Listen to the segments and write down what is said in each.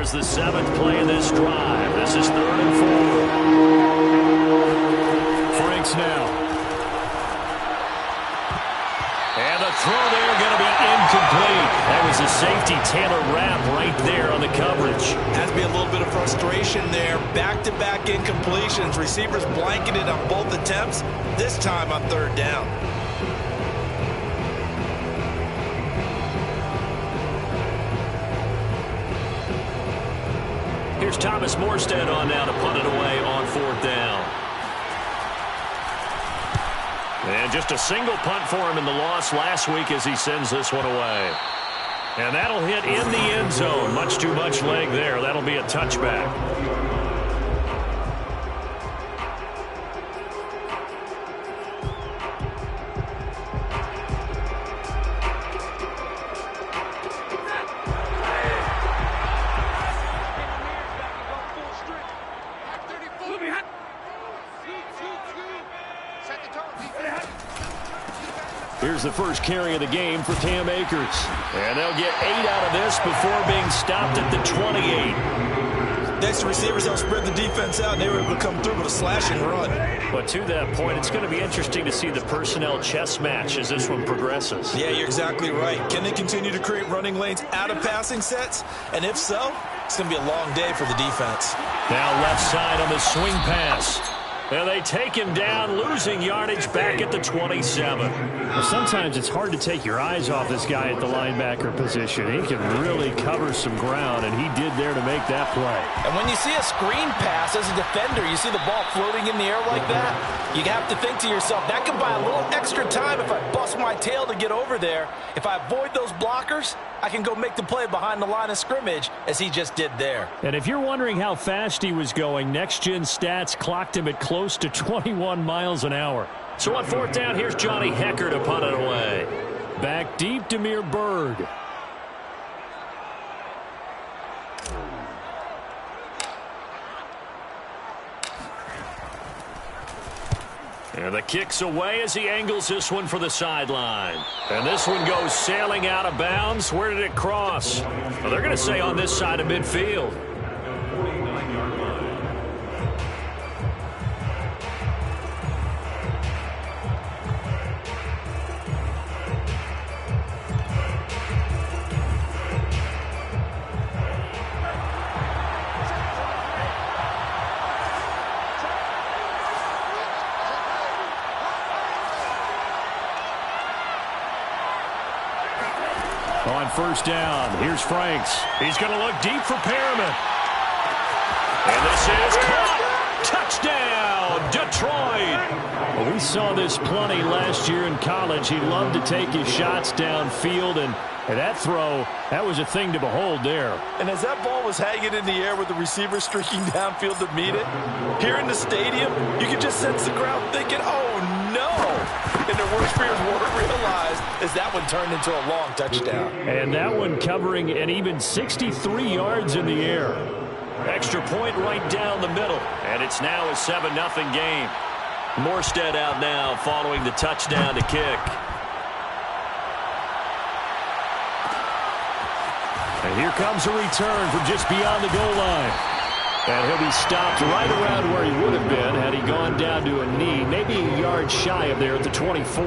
Here's the 7th play of this drive. This is 3rd and 4. Franks now. And the throw there going to be incomplete. That was a safety Taylor Rapp right there on the coverage. Has to be a little bit of frustration there. Back-to-back incompletions. Receivers blanketed on both attempts. This time on 3rd down. Here's Thomas Morstead on now to punt it away on 4th down. And just a single punt for him in the loss last week as he sends this one away. And that'll hit in the end zone. Much too much leg there. That'll be a touchback. Here's the first carry of the game for Cam Akers. And they'll get 8 out of this before being stopped at the 28. Next receivers help spread the defense out, and they were able to come through with a slash and run. But to that point, it's going to be interesting to see the personnel chess match as this one progresses. Yeah, you're exactly right. Can they continue to create running lanes out of passing sets? And if so, it's going to be a long day for the defense. Now left side on the swing pass. And they take him down, losing yardage back at the 27. Well, sometimes it's hard to take your eyes off this guy at the linebacker position. He can really cover some ground, and he did there to make that play. And when you see a screen pass as a defender, you see the ball floating in the air like that, you have to think to yourself, that could buy a little extra time if I bust my tail to get over there. If I avoid those blockers, I can go make the play behind the line of scrimmage as he just did there. And if you're wondering how fast he was going, next-gen stats clocked him at close to 21 miles an hour. So on 4th down, here's Johnny Hecker to punt it away. Back deep, Demir Bird. And the kick's away as he angles this one for the sideline. And this one goes sailing out of bounds. Where did it cross? Well, they're going to say on this side of midfield. On 1st down, here's Franks. He's going to look deep for Perriman. And this is caught. Touchdown, Detroit. Well, we saw this plenty last year in college. He loved to take his shots downfield, and that throw, that was a thing to behold there. And as that ball was hanging in the air with the receiver streaking downfield to meet it, here in the stadium, you could just sense the crowd thinking, oh, no. And their worst fears weren't realized as that one turned into a long touchdown. And that one covering an even 63 yards in the air. Extra point right down the middle. And it's now a 7-0 game. Morstead out now following the touchdown to kick. And here comes a return from just beyond the goal line. And he'll be stopped right around where he would have been had he gone down to a knee, maybe a yard shy of there at the 24.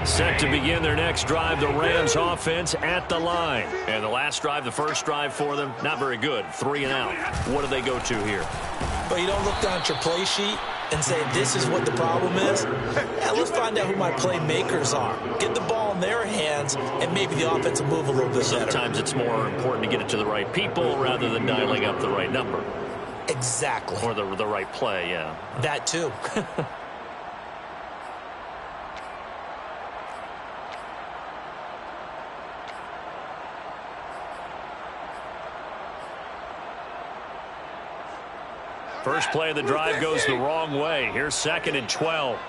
Set to begin their next drive, the Rams offense at the line. And the last drive, the first drive for them, not very good. 3 and out. What do they go to here? But you don't look down at your play sheet and say, this is what the problem is. Yeah, let's find out who my playmakers are. Get the ball in their hands, and maybe the offense will move a little bit better. Sometimes it's more important to get it to the right people rather than dialing up the right number. Exactly. Or the right play, yeah. That too. First play of the drive goes the wrong way. Here's 2nd and 12.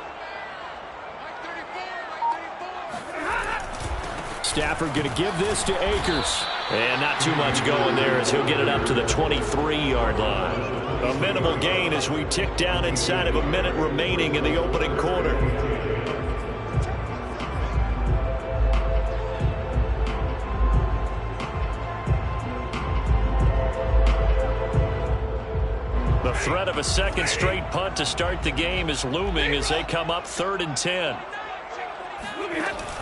Stafford going to give this to Akers. And not too much going there as he'll get it up to the 23-yard line. A minimal gain as we tick down inside of a minute remaining in the opening quarter. The threat of a second straight punt to start the game is looming as they come up 3rd and 10.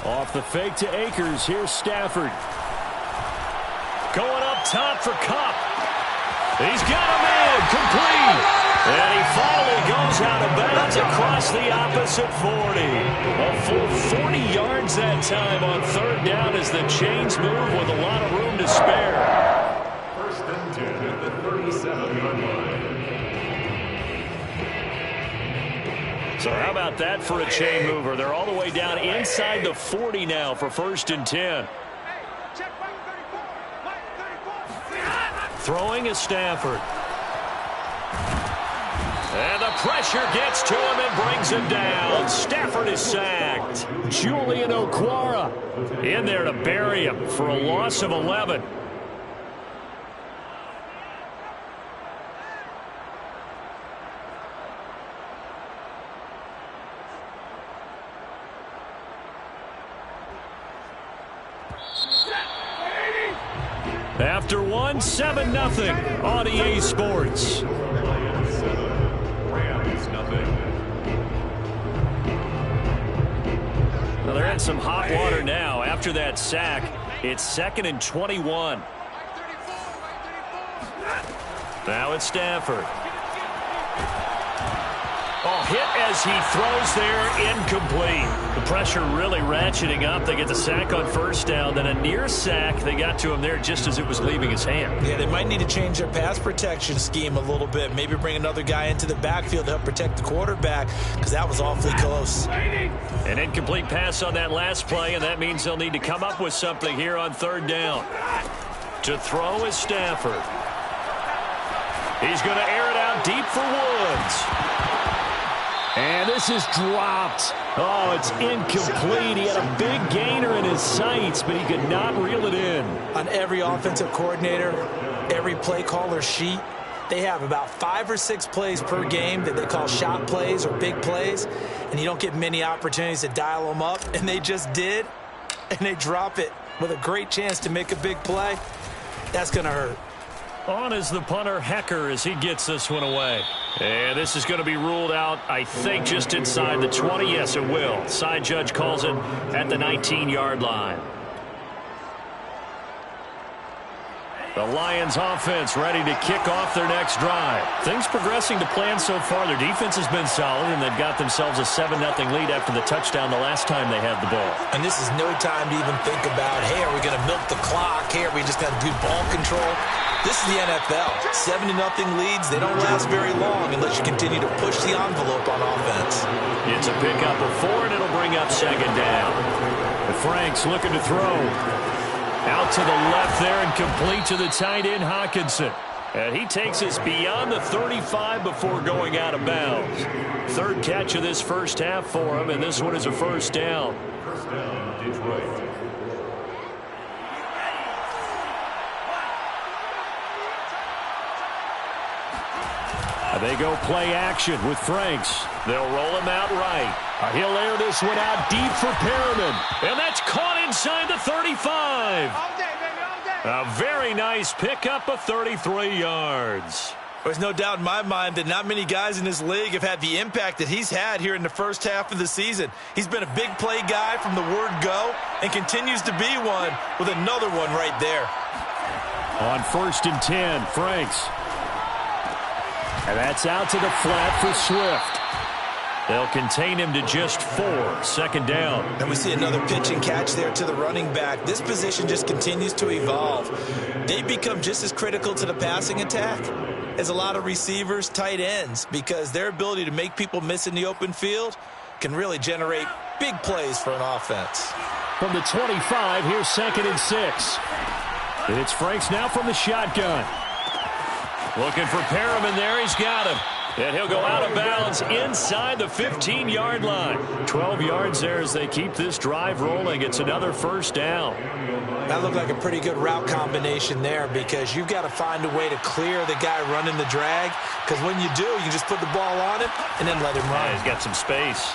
Off the fake to Akers. Here's Stafford. Going up top for Kupp. He's got a man complete. And he finally goes out of bounds across the opposite 40. A full 40 yards that time on 3rd down as the chains move with a lot of room to spare. 1st and 10 at the 37-yard line. So how about that for a chain mover? They're all the way down inside the 40 now for 1st and 10. Throwing is Stafford. And the pressure gets to him and brings him down. Stafford is sacked. Julian Okwara in there to bury him for a loss of 11. After 1, 7-0 on EA Sports. Rams 0. Well, they're in some hot water now. After that sack, it's 2nd and 21. Now it's Stafford. Oh, hit as he throws there, incomplete. The pressure really ratcheting up. They get the sack on 1st down, then a near sack. They got to him there just as it was leaving his hand. Yeah, they might need to change their pass protection scheme a little bit. Maybe bring another guy into the backfield to help protect the quarterback, because that was awfully close. An incomplete pass on that last play, and that means they'll need to come up with something here on 3rd down. To throw is Stafford. He's going to air it out deep for Woods. And this is dropped. Oh, it's incomplete. He had a big gainer in his sights, but he could not reel it in. On every offensive coordinator, every play caller sheet, they have about 5 or 6 plays per game that they call shot plays or big plays, and you don't get many opportunities to dial them up, and they just did, and they drop it with a great chance to make a big play. That's going to hurt. On is the punter, Hecker, as he gets this one away. And this is going to be ruled out, I think, just inside the 20. Yes, it will. Side judge calls it at the 19-yard line. The Lions offense ready to kick off their next drive. Things progressing to plan so far. Their defense has been solid, and they've got themselves a 7-0 lead after the touchdown the last time they had the ball. And this is no time to even think about, hey, are we going to milk the clock? Hey, are we just going to do ball control? This is the NFL. 7-0 leads, they don't last very long unless you continue to push the envelope on offense. It's a pickup of 4, and it'll bring up 2nd down. The Franks looking to throw. Out to the left there and complete to the tight end, Hawkinson. And he takes us beyond the 35 before going out of bounds. 3rd catch of this first half for him, and this one is a 1st down. 1st down, Detroit. They go play action with Franks. They'll roll him out right. He'll air this one out deep for Perriman. And that's caught inside the 35. A very nice pickup of 33 yards. There's no doubt in my mind that not many guys in this league have had the impact that he's had here in the first half of the season. He's been a big play guy from the word go and continues to be one with another one right there. On 1st and 10, Franks. And that's out to the flat for Swift. They'll contain him to just 4, 2nd down. And we see another pitch and catch there to the running back. This position just continues to evolve. They become just as critical to the passing attack as a lot of receivers, tight ends, because their ability to make people miss in the open field can really generate big plays for an offense. From the 25, here's 2nd and 6. It's Franks now from the shotgun. Looking for Perriman there. He's got him. And he'll go out of bounds inside the 15-yard line. 12 yards there as they keep this drive rolling. It's another first down. That looked like a pretty good route combination there because you've got to find a way to clear the guy running the drag, because when you do, you just put the ball on him and then let him run. Yeah, he's got some space.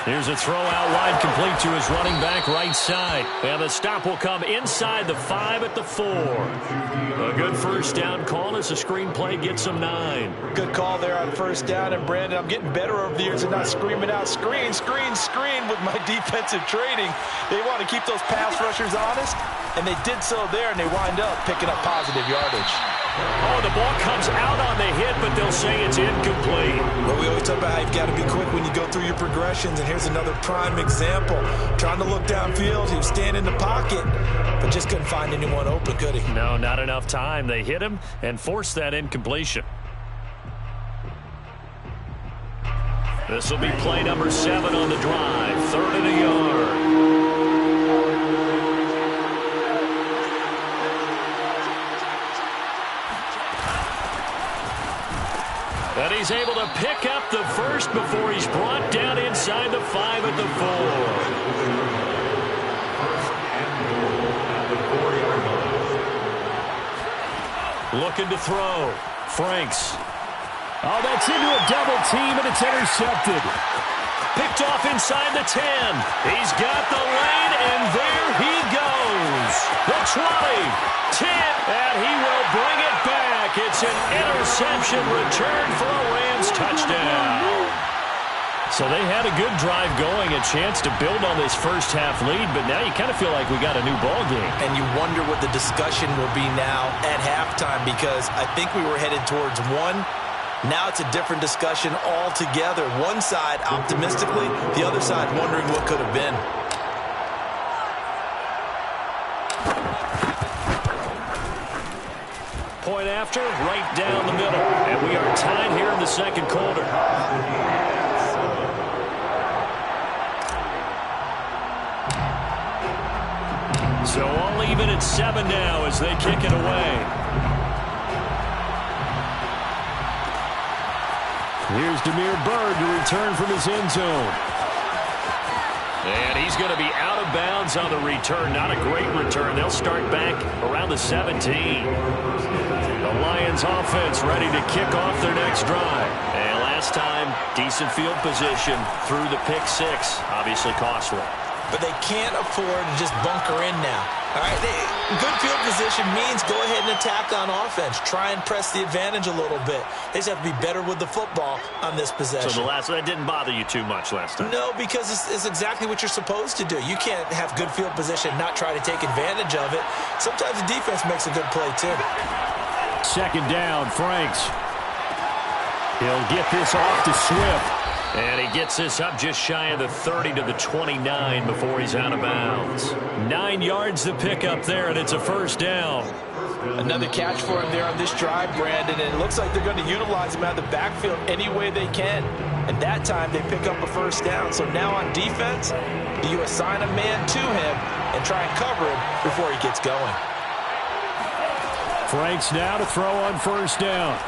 Here's a throw out wide, complete to his running back right side. And the stop will come inside the 5 at the 4. A good first down call as the screenplay gets him 9. Good call there on first down. And, Brandon, I'm getting better over the years and not screaming out, screen, screen, screen with my defensive training. They want to keep those pass rushers honest, and they did so there, and they wind up picking up positive yardage. Oh, the ball comes out on the hit, but they'll say it's incomplete. Well, we always talk about how you've got to be quick when you go through your progressions, and here's another prime example. Trying to look downfield, he was standing in the pocket, but just couldn't find anyone open, could he? No, not enough time. They hit him and forced that incompletion. This will be play number 7 on the drive. 3rd and a yard. And he's able to pick up the first before he's brought down inside the 5 at the 4. Looking to throw. Franks. Oh, that's into a double team, and it's intercepted. Picked off inside the 10. He's got the lane, and there he goes. The 20, 10, and he will bring it back. It's an interception return for a Rams touchdown. So they had a good drive going, a chance to build on this first half lead, but now you kind of feel like we got a new ball game. And you wonder what the discussion will be now at halftime, because I think we were headed towards one. Now it's a different discussion altogether. One side optimistically, the other side wondering what could have been. Point after, right down the middle. And we are tied here in the second quarter. So all even at 7 now as they kick it away. Here's Demir Bird to return from his end zone. And he's going to be out of bounds on the return. Not a great return. They'll start back around the 17. The Lions offense ready to kick off their next drive. And last time, decent field position through the pick 6. Obviously costly. But they can't afford to just bunker in now. All right, good field position means go ahead and attack on offense. Try and press the advantage a little bit. They just have to be better with the football on this possession. So that didn't bother you too much last time? No, because it's exactly what you're supposed to do. You can't have good field position and not try to take advantage of it. Sometimes the defense makes a good play too. Second down, Franks. He'll get this off to Swift. And he gets this up just shy of the 30 to the 29 before he's out of bounds. 9 yards to pick up there, and it's a first down. Another catch for him there on this drive, Brandon, and it looks like they're going to utilize him out of the backfield any way they can. And that time they pick up a first down. So now on defense, do you assign a man to him and try and cover him before he gets going? Franks now to throw on first down.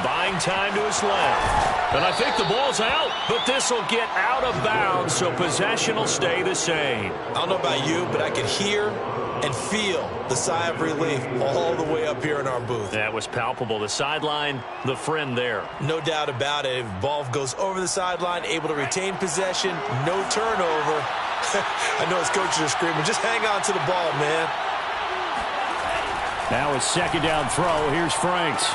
Buying time to his left. And I think the ball's out, but this will get out of bounds, so possession will stay the same. I don't know about you, but I could hear and feel the sigh of relief all the way up here in our booth. That was palpable. The sideline, the friend there. No doubt about it. Ball goes over the sideline, able to retain possession, no turnover. I know his coaches are screaming, just hang on to the ball, man. Now a second down throw. Here's Franks.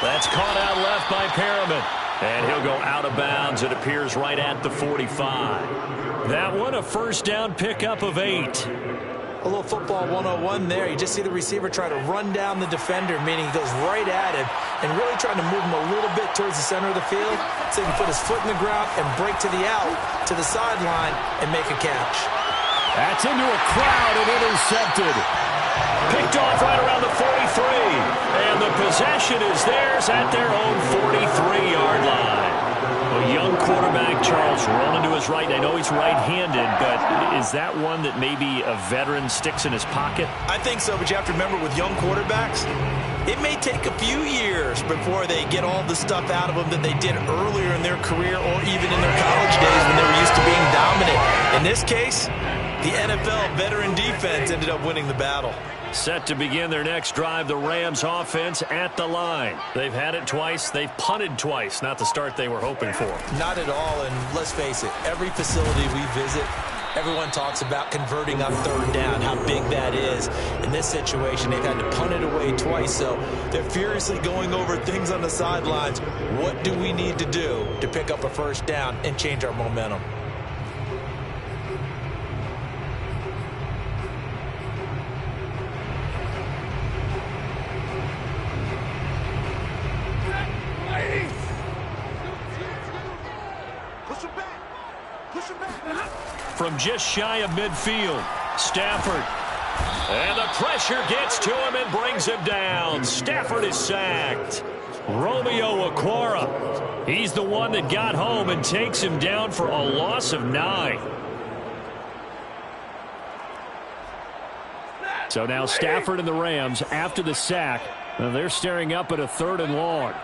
That's caught out left by Perriman. And he'll go out of bounds. It appears right at the 45. That one, a first down pickup of 8. A little football 101 there. You just see the receiver try to run down the defender, meaning he goes right at him and really trying to move him a little bit towards the center of the field so he can put his foot in the ground and break to the out, to the sideline, and make a catch. That's into a crowd and intercepted. Picked off right around the 43. And the possession is theirs at their own 43-yard line. A young quarterback, Charles, rolling to his right. I know he's right-handed, but is that one that maybe a veteran sticks in his pocket? I think so, but you have to remember with young quarterbacks, It may take a few years before they get all the stuff out of them that they did earlier in their career or even in their college days when they were used to being dominant. In this case, the NFL veteran defense ended up winning the battle. Set to begin their next drive, the Rams offense at the line. They've had it twice. They've punted twice. Not the start they were hoping for. Not at all, and let's face it, every facility we visit, everyone talks about converting on third down, how big that is. In this situation, they've had to punt it away twice, so they're furiously going over things on the sidelines. What do we need to do to pick up a first down and change our momentum? From just shy of midfield, Stafford. And the pressure gets to him and brings him down. Stafford is sacked. Romeo Okwara. He's the one that got home and takes him down for a loss of 9. So now Stafford and the Rams, after the sack, they're staring up at a 3rd and long.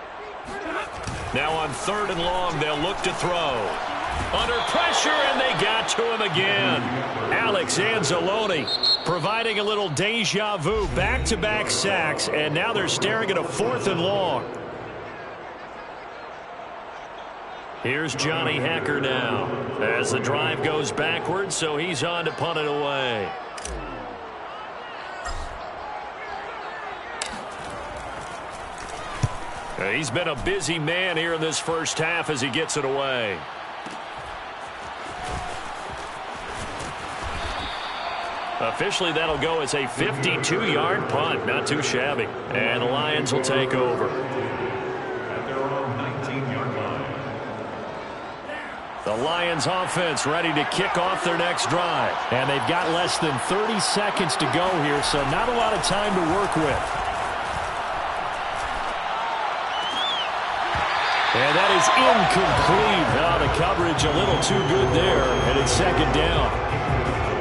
Now on 3rd and long, they'll look to throw. Under pressure, and they got to him again. Alex Anzalone providing a little deja vu. Back-to-back sacks, and now they're staring at a 4th and long. Here's Johnny Hacker now as the drive goes backwards, so he's on to punt it away. He's been a busy man here in this first half as he gets it away. Officially, that'll go as a 52-yard punt. Not too shabby. And the Lions will take over. At their own 19-yard line. The Lions offense ready to kick off their next drive. And they've got less than 30 seconds to go here, so not a lot of time to work with. And that is incomplete. Oh, the coverage a little too good there, and it's 2nd down.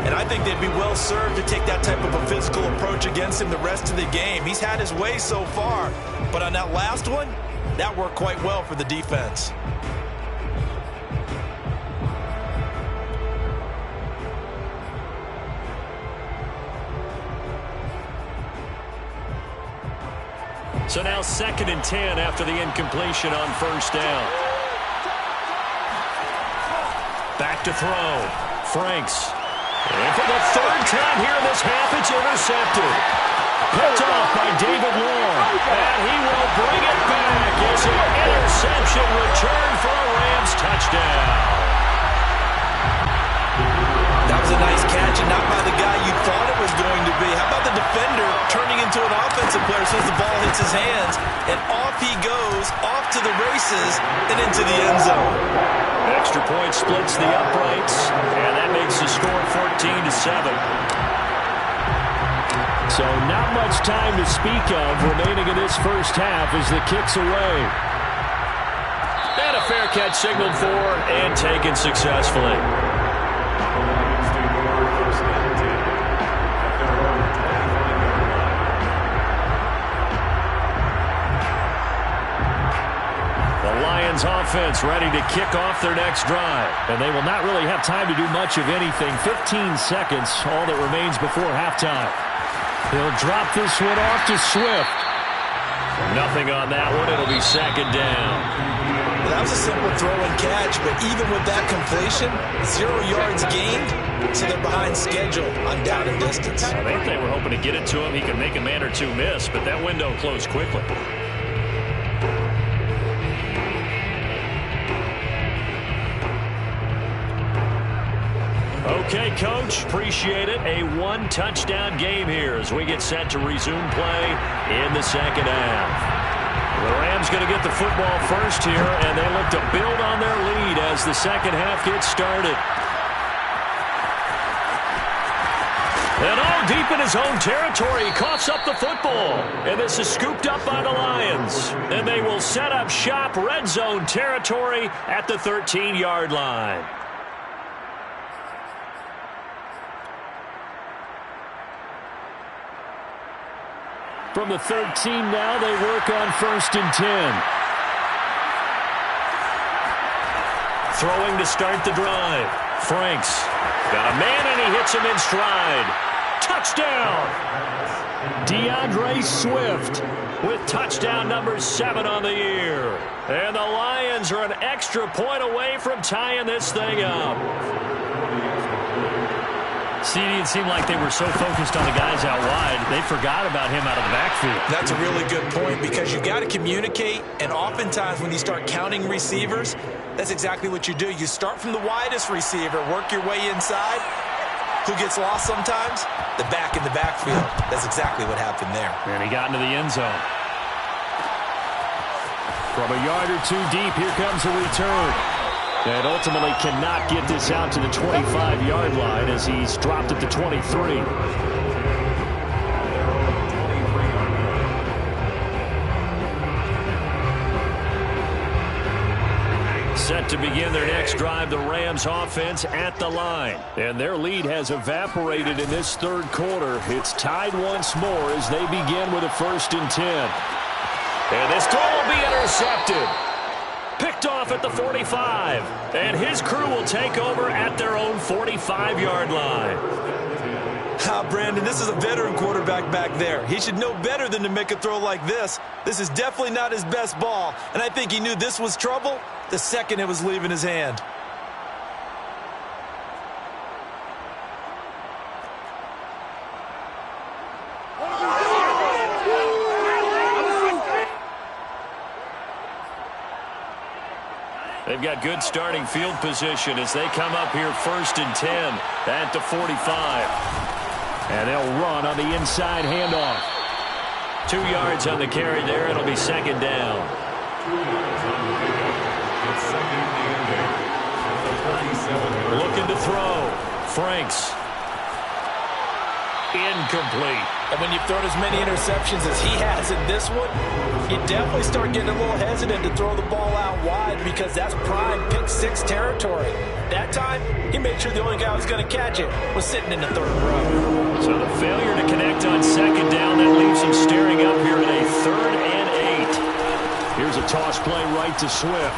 And I think they'd be well served to take that type of a physical approach against him the rest of the game. He's had his way so far, but on that last one, that worked quite well for the defense. So now 2nd and 10 after the incompletion on 1st down. Back to throw. Franks. And for the 3rd time here in this half, it's intercepted. Picked off by David Long. And he will bring it back. It's an interception return for a Rams touchdown. That was a nice catch, and not by the guy you thought it was going to be. How about the defender turning into an offensive player as soon as the ball hits his hands, and off he goes, off to the races, and into the end zone. Extra point splits the uprights, and that makes the score 14-7. So not much time to speak of remaining in this first half as the kick's away. And a fair catch signaled for and taken successfully. Lions take over 1st and 10 at their own 25-yard line. The Lions offense ready to kick off their next drive. And they will not really have time to do much of anything. 15 seconds, all that remains before halftime. He'll drop this one off to Swift. Nothing on that one. It'll be 2nd down. Well, that was a simple throw and catch, but even with that completion, 0 yards gained, so they're behind schedule on down and distance. I think they were hoping to get it to him. He could make a man or two miss, but that window closed quickly. Okay, Coach, appreciate it. A 1-touchdown game here as we get set to resume play in the 2nd half. The Rams going to get the football first here, and they look to build on their lead as the 2nd half gets started. And all deep in his own territory, he coughs up the football. And this is scooped up by the Lions. And they will set up shop red zone territory at the 13-yard line. From the 13 now, they work on 1st and 10. Throwing to start the drive. Franks got a man, and he hits him in stride. Touchdown! DeAndre Swift with touchdown number 7 on the year. And the Lions are an extra point away from tying this thing up. CD, it seemed like they were so focused on the guys out wide, they forgot about him out of the backfield. That's a really good point because you got to communicate, and oftentimes when you start counting receivers, that's exactly what you do. You start from the widest receiver, work your way inside. Who gets lost sometimes? The back in the backfield. That's exactly what happened there. And he got into the end zone. From a yard or two deep, here comes a return. And ultimately cannot get this out to the 25-yard line as he's dropped at the 23. Set to begin their next drive, the Rams offense at the line. And their lead has evaporated in this third quarter. It's tied once more as they begin with a 1st and 10. And this throw will be intercepted. Picked off at the 45. And his crew will take over at their own 45-yard line. Brandon, this is a veteran quarterback back there. He should know better than to make a throw like this. This is definitely not his best ball, and I think he knew this was trouble the second it was leaving his hand. They've got good starting field position as they come up here 1st and 10 at the 45. And they'll run on the inside handoff. 2 yards on the carry there. It'll be 2nd down. Looking to throw. Franks. Incomplete. And when you've thrown as many interceptions as he has in this one, you definitely start getting a little hesitant to throw the ball out wide because that's prime pick 6 territory. That time, he made sure the only guy who was going to catch it was sitting in the 3rd row. So the failure to connect on 2nd down, that leaves him staring up here at a 3rd and 8. Here's a toss play right to Swift.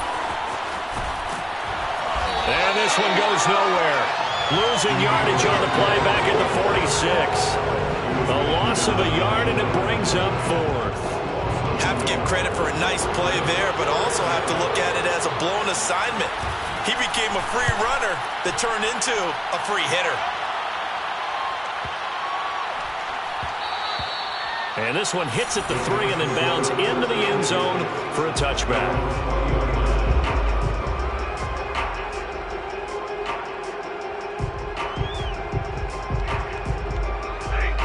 And this one goes nowhere. Losing yardage on the play back at the 46. A loss of a yard, and it brings up 4th. Have to give credit for a nice play there, but also have to look at it as a blown assignment. He became a free runner that turned into a free hitter. And this one hits at the 3 and then bounds into the end zone for a touchback.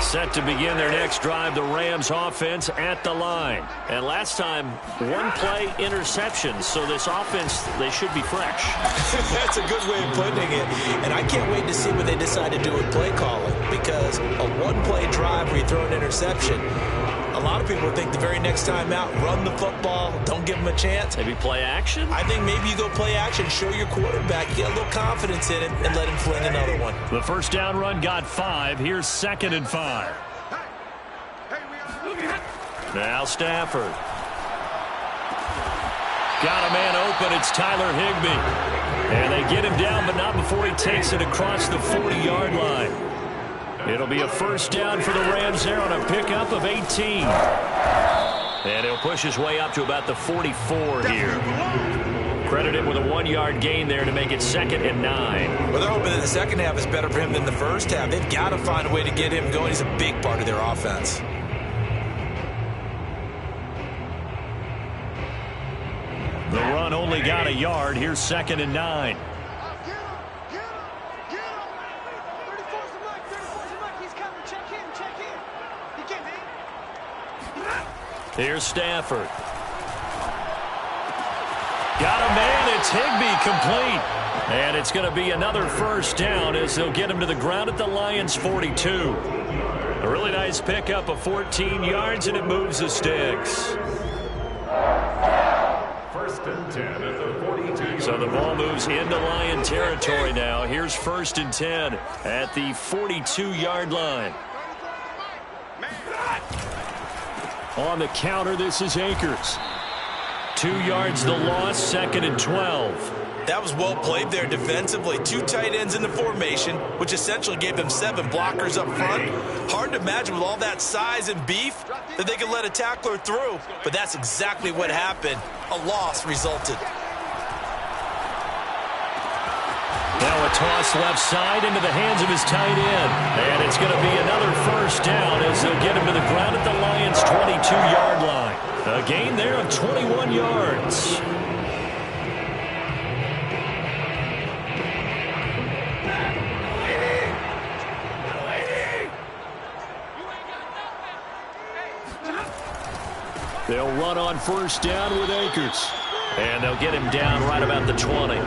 Set to begin their next drive, the Rams offense at the line. And last time, 1-play interception. So this offense, they should be fresh. That's a good way of putting it. And I can't wait to see what they decide to do with play calling. Because a 1-play drive where you throw an interception, a lot of people think the very next time out, run the football, don't give them a chance. Maybe play action? I think maybe you go play action, show your quarterback, get a little confidence in him, and let him fling another one. The 1st down run got 5. Here's 2nd and 5. Now Stafford. Got a man open. It's Tyler Higbee. And they get him down, but not before he takes it across the 40-yard line. It'll be a 1st down for the Rams there on a pickup of 18. And he'll push his way up to about the 44 here. Credit him with a 1-yard gain there to make it 2nd and 9. Well, they're hoping that the second half is better for him than the first half. They've got to find a way to get him going. He's a big part of their offense. The run only got a yard. Here's 2nd and 9. Here's Stafford. Got a man. It's Higbee, complete. And it's going to be another 1st down as they'll get him to the ground at the Lions' 42. A really nice pickup of 14 yards, and it moves the sticks. 1st and 10 at the 42. So the ball moves into Lion territory now. Here's 1st and 10 at the 42-yard line. On the counter, this is Akers. 2 yards the loss, 2nd and 12. That was well played there defensively. 2 tight ends in the formation, which essentially gave them 7 blockers up front. Hard to imagine with all that size and beef that they could let a tackler through, but that's exactly what happened. A loss resulted. Now a toss left side into the hands of his tight end. And it's going to be another first down as they'll get him to the ground at the Lions' 22-yard line. A gain there of 21 yards. They'll run on first down with Akers. And they'll get him down right about the 20.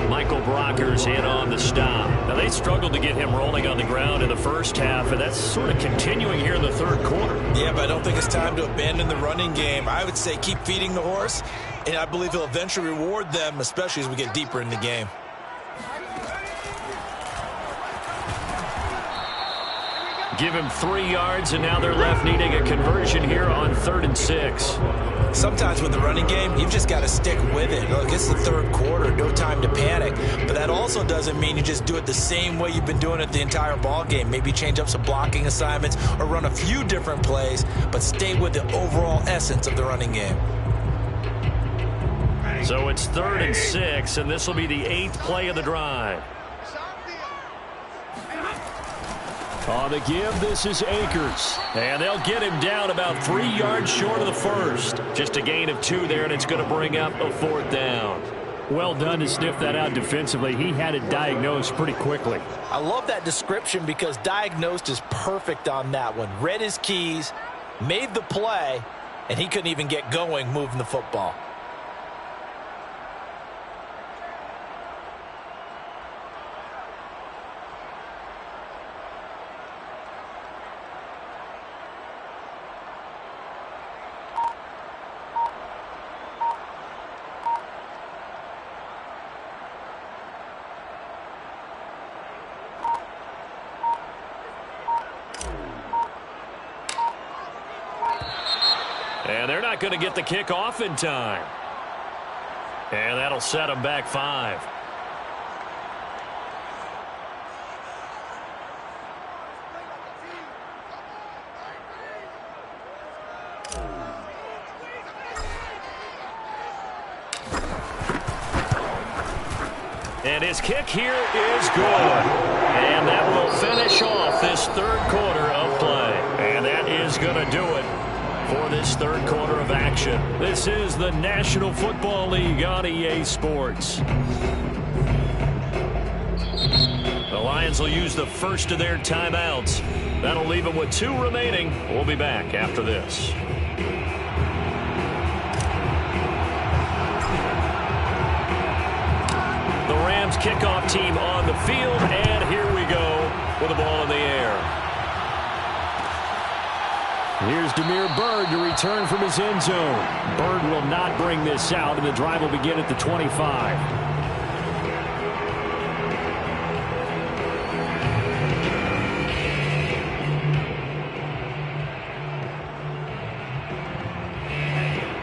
Michael Brocker's in on the stop. Now, they struggled to get him rolling on the ground in the first half, and that's sort of continuing here in the third quarter. Yeah, but I don't think it's time to abandon the running game. I would say keep feeding the horse, and I believe he'll eventually reward them, especially as we get deeper in the game. Give him 3 yards, and now they're left needing a conversion here on 3rd and 6. Sometimes with the running game, you've just got to stick with it. Look, it's the third quarter, no time to panic. But that also doesn't mean you just do it the same way you've been doing it the entire ball game. Maybe change up some blocking assignments or run a few different plays, but stay with the overall essence of the running game. So it's 3rd and 6, and this will be the 8th play of the drive. On the give, this is Akers. And they'll get him down about 3 yards short of the first. Just a gain of 2 there, and it's going to bring up a 4th down. Well done to sniff that out defensively. He had it diagnosed pretty quickly. I love that description because diagnosed is perfect on that one. Read his keys, made the play, and he couldn't even get going moving the football. And they're not going to get the kick off in time. And that'll set them back 5. And his kick here is good. And that will finish off this third quarter of play. And that is going to do it for this third quarter of action. This is the National Football League on EA Sports. The Lions will use the first of their timeouts. That'll leave them with 2 remaining. We'll be back after this. The Rams kickoff team on the field, and here we go with the ball in the air. Here's Damiere Byrd to return from his end zone. Byrd will not bring this out, and the drive will begin at the 25.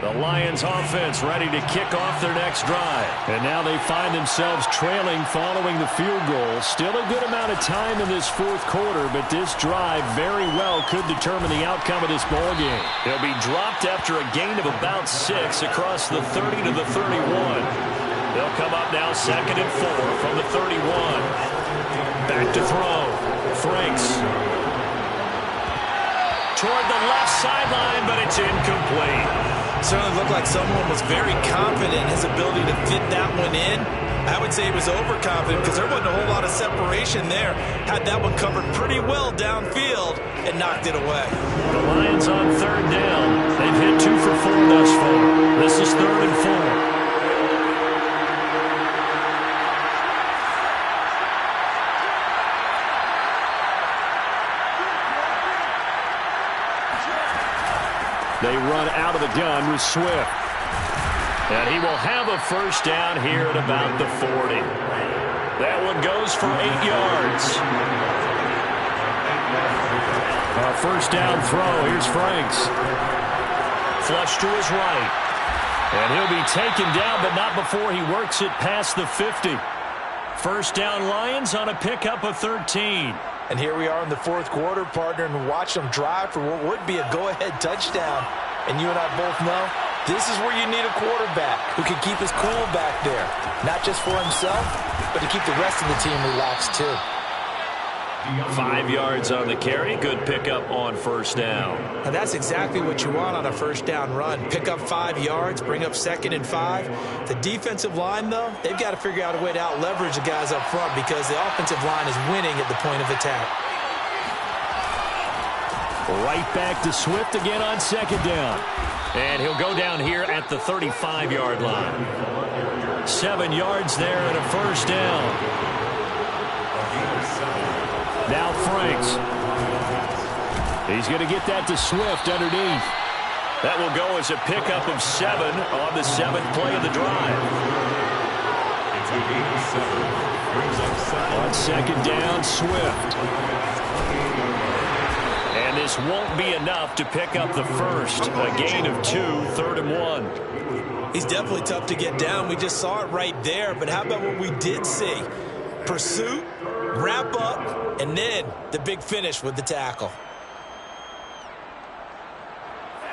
The Lions offense ready to kick off their next drive. And now they find themselves trailing following the field goal. Still a good amount of time in this fourth quarter, but this drive very well could determine the outcome of this ball game. They'll be dropped after a gain of about 6 across the 30 to the 31. They'll come up now 2nd and 4 from the 31. Back to throw. Franks. Toward the left sideline, but it's incomplete. Certainly looked like someone was very confident in his ability to fit that one in. I would say he was overconfident because there wasn't a whole lot of separation there. Had that one covered pretty well downfield and knocked it away. The Lions on 3rd down. They've hit 2 for 4 thus far. This is 3rd and 4. They run out of the gun with Swift. And he will have a first down here at about the 40. That one goes for 8 yards. A first down throw. Here's Franks. Flush to his right. And he'll be taken down, but not before he works it past the 50. First down Lions on a pickup of 13. And here we are in the fourth quarter, partner, and watch them drive for what would be a go-ahead touchdown. And you and I both know this is where you need a quarterback who can keep his cool back there. Not just for himself, but to keep the rest of the team relaxed too. 5 yards on the carry. Good pickup on first down. And that's exactly what you want on a first down run. Pick up 5 yards, bring up 2nd and 5. The defensive line, though, they've got to figure out a way to out-leverage the guys up front because the offensive line is winning at the point of attack. Right back to Swift again on 2nd down. And he'll go down here at the 35-yard line. 7 yards there and a first down. Now Franks. He's going to get that to Swift underneath. That will go as a pickup of 7 on the 7th play of the drive. On 2nd down, Swift. And this won't be enough to pick up the first. A gain of 2, 3rd and 1. He's definitely tough to get down. We just saw it right there. But how about what we did see? Pursuit, wrap up, and then the big finish with the tackle.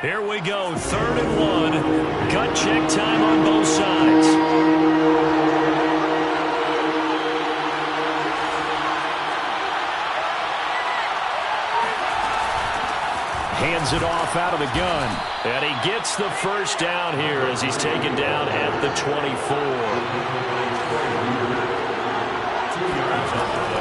Here we go, 3rd and 1. Gut check time on both sides. Hands it off out of the gun. And he gets the first down here as he's taken down at the 24.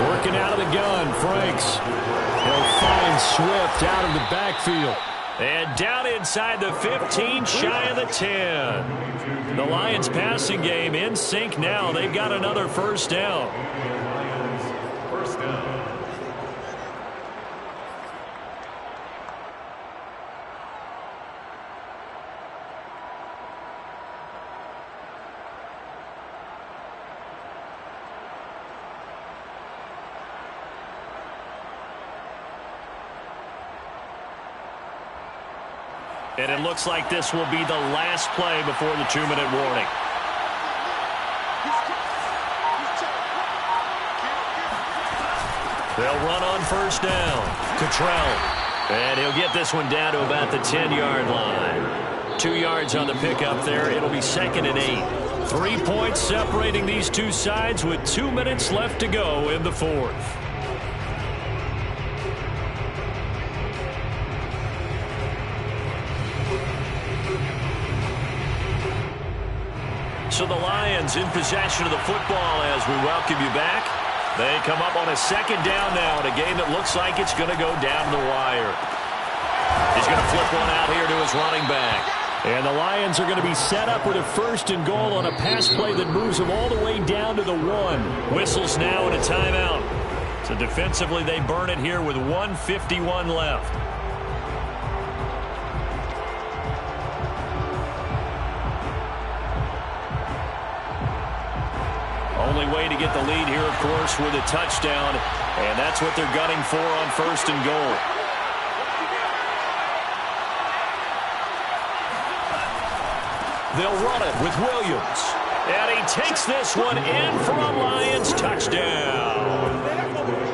Working out of the gun, Franks. He'll find Swift out of the backfield. And down inside the 15, shy of the 10. The Lions passing game in sync now. They've got another first down. First down. And it looks like this will be the last play before the 2-minute warning. They'll run on first down. Cottrell. And he'll get this one down to about the 10-yard line. 2 yards on the pickup there. It'll be 2nd and 8. 3 points separating these two sides with 2 minutes left to go in the fourth. So the Lions in possession of the football as we welcome you back. They come up on a 2nd down now in a game that looks like it's going to go down the wire. He's going to flip one out here to his running back. And the Lions are going to be set up with a 1st and goal on a pass play that moves them all the way down to the 1. Whistles now and a timeout. So defensively they burn it here with 1:51 left. Only way to get the lead here, of course, with a touchdown. And that's what they're gunning for on 1st and goal. They'll run it with Williams. And he takes this one in for a Lions touchdown.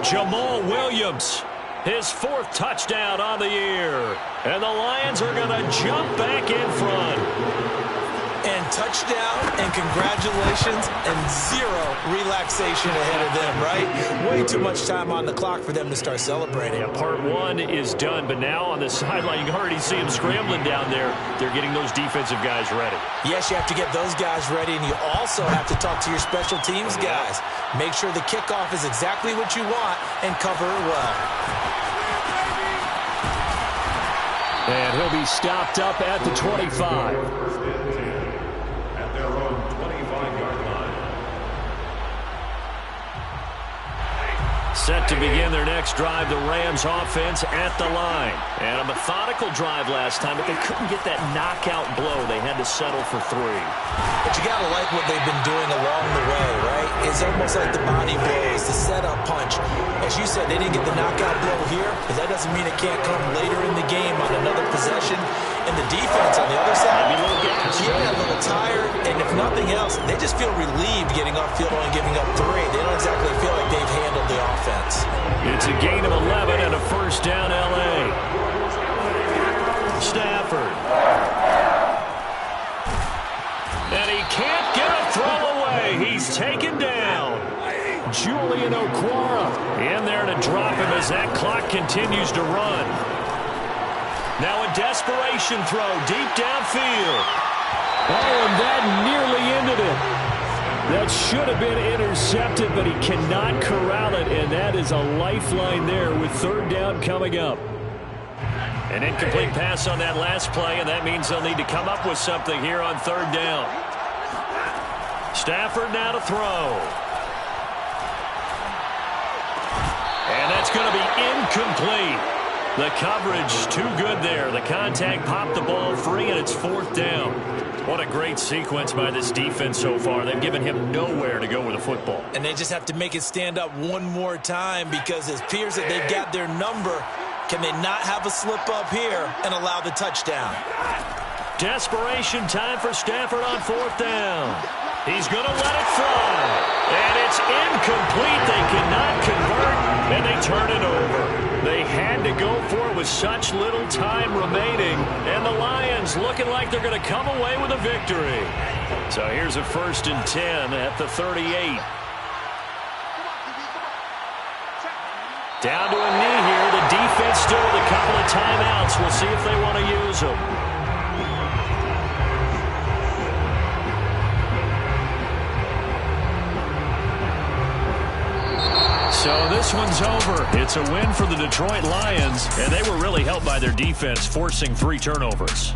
Jamal Williams, his 4th touchdown on the year. And the Lions are going to jump back in front. And touchdown, and congratulations, and 0 relaxation ahead of them, right? Way too much time on the clock for them to start celebrating. Yeah, part 1 is done, but now on the sideline, you can already see them scrambling down there. They're getting those defensive guys ready. Yes, you have to get those guys ready, and you also have to talk to your special teams guys. Make sure the kickoff is exactly what you want and cover it well. And he'll be stopped up at the 25. Set to begin their next drive, the Rams offense at the line. And a methodical drive last time, but they couldn't get that knockout blow. They had to settle for 3. But you got to like what they've been doing along the way, right? It's almost like the body blows, the setup punch. As you said, they didn't get the knockout blow here, but that doesn't mean it can't come later in the game on another possession. And the defense on the other side, maybe a little gas. Yeah, a little tired. And if nothing else, they just feel relieved getting off field and giving up 3. They don't exactly feel like they've handled the offense. It's a gain of 11 and a first down, L.A. Stafford. And he can't get a throw away. He's taken down. Julian Okwara In there to drop him as that clock continues to run. Now a desperation throw deep downfield. Oh, and that nearly ended it. That should have been intercepted, but he cannot corral it, and that is a lifeline there with third down coming up. An incomplete pass on that last play, and that means they'll need to come up with something here on third down. Stafford now to throw. And that's going to be incomplete. The coverage too good there. The contact popped the ball free, and it's fourth down. What a great sequence by this defense so far. They've given him nowhere to go with the football. And they just have to make it stand up one more time because it appears that they've got their number. Can they not have a slip up here and allow the touchdown? Desperation time for Stafford on fourth down. He's going to let it fly. And it's incomplete. They cannot convert, and they turn it over. They had to go for it with such little time remaining, and the Lions looking like they're going to come away with a victory. So here's a 1st and 10 at the 38. Down to a knee here. The defense still with a couple of timeouts. We'll see if they want to use them. So this one's over. It's a win for the Detroit Lions, and they were really helped by their defense, forcing 3 turnovers.